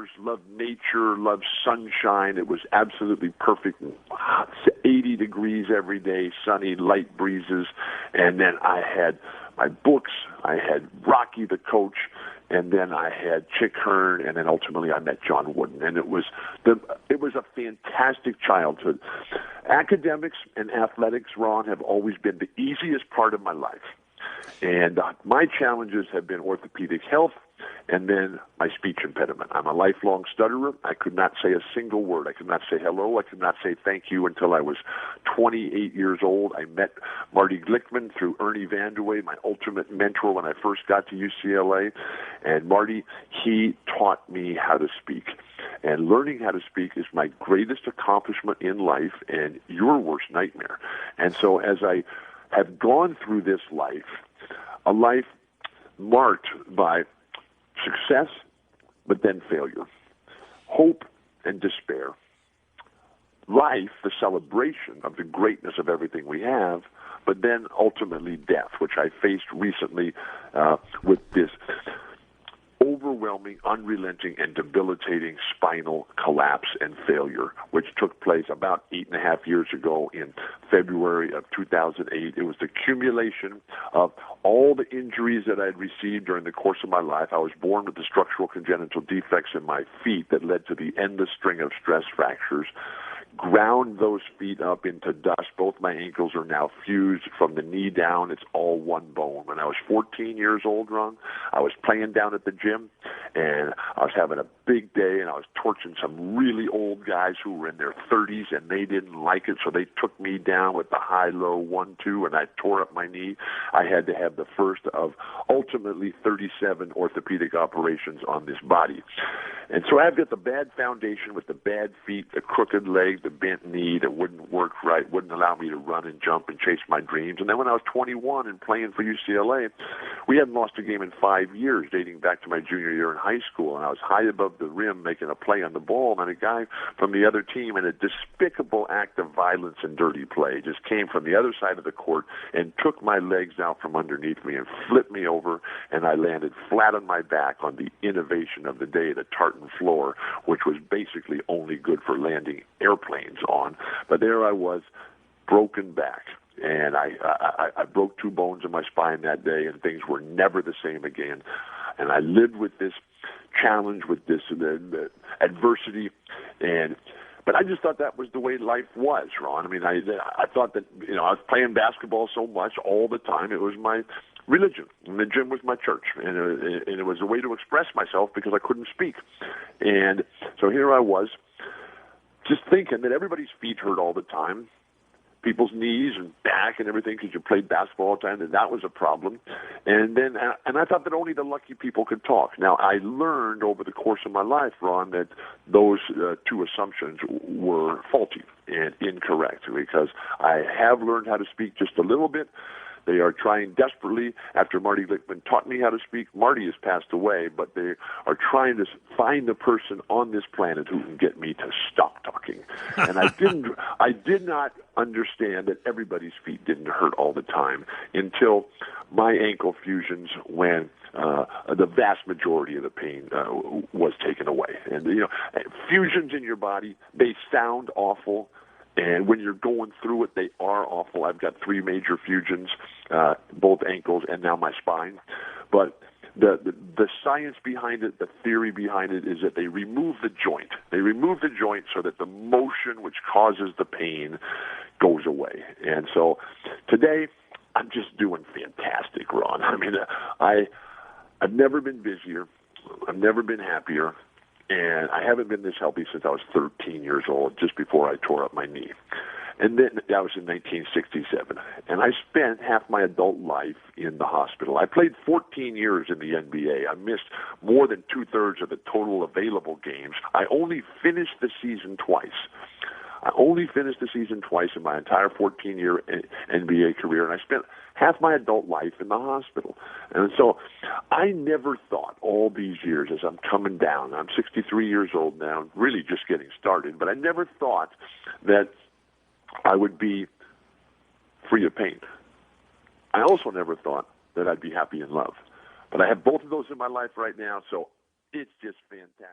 outdoors, loved nature, loved sunshine. It was absolutely perfect. 80 degrees every day, sunny, light breezes. And then I had my books. I had Rocky the coach. And then I had Chick Hearn, and then ultimately I met John Wooden, and it was a fantastic childhood. Academics and athletics, Ron, have always been the easiest part of my life, and my challenges have been orthopedic health, and then my speech impediment. I'm a lifelong stutterer. I could not say a single word. I could not say hello. I could not say thank you until I was 28 years old. I met Marty Glickman through Ernie Vanderway, my ultimate mentor when I first got to UCLA. And Marty, he taught me how to speak. And learning how to speak is my greatest accomplishment in life and your worst nightmare. And so as I have gone through this life, a life marked by success, but then failure, hope and despair, life, the celebration of the greatness of everything we have, but then ultimately death, which I faced recently with this overwhelming, unrelenting, and debilitating spinal collapse and failure, which took place about 8.5 years ago in February of 2008. It was the accumulation of all the injuries that I had received during the course of my life. I was born with the structural congenital defects in my feet that led to the endless string of stress fractures. Ground those feet up into dust. Both my ankles are now fused from the knee down. It's all one bone. When I was 14 years old, Ron, I was playing down at the gym, and I was having a big day, and I was torching some really old guys who were in their 30s, and they didn't like it, so they took me down with the high-low 1-2, and I tore up my knee. I had to have the first of ultimately 37 orthopedic operations on this body. And so I've got the bad foundation with the bad feet, the crooked leg, the bent knee that wouldn't work right, wouldn't allow me to run and jump and chase my dreams. And then when I was 21 and playing for UCLA, we hadn't lost a game in 5 years, dating back to my junior year in high school. And I was high above the rim making a play on the ball, and a guy from the other team, in a despicable act of violence and dirty play, just came from the other side of the court and took my legs out from underneath me and flipped me over, and I landed flat on my back on the innovation of the day, the tartan floor, which was basically only good for landing airplanes on. But there I was, broken back. And I broke 2 bones in my spine that day, and things were never the same again. And I lived with this challenge, with this adversity, but I just thought that was the way life was, Ron. I mean, I thought that, I was playing basketball so much all the time. It was my religion, and the gym was my church, and it was a way to express myself because I couldn't speak. And so here I was, just thinking that everybody's feet hurt all the time, people's knees and back and everything, because you played basketball all the time, and that was a problem. And I thought that only the lucky people could talk. Now, I learned over the course of my life, Ron, that those 2 assumptions were faulty and incorrect, because I have learned how to speak just a little bit. They are trying desperately, after Marty Glickman taught me how to speak. Marty has passed away, but they are trying to find the person on this planet who can get me to stop talking. And I did not understand that everybody's feet didn't hurt all the time until my ankle fusions, when the vast majority of the pain was taken away. And, fusions in your body, they sound awful. And when you're going through it, they are awful. I've got 3 major fusions, both ankles and now my spine. But the science behind it, the theory behind it, is that they remove the joint. They remove the joint so that the motion which causes the pain goes away. And so today, I'm just doing fantastic, Ron. I mean, I've never been busier. I've never been happier. And I haven't been this healthy since I was 13 years old, just before I tore up my knee. And then that was in 1967. And I spent half my adult life in the hospital. I played 14 years in the NBA. I missed more than 2/3 of the total available games. I only finished the season twice. In my entire 14-year NBA career, and I spent half my adult life in the hospital. And so I never thought all these years, as I'm coming down, I'm 63 years old now, really just getting started, but I never thought that I would be free of pain. I also never thought that I'd be happy in love. But I have both of those in my life right now, so it's just fantastic.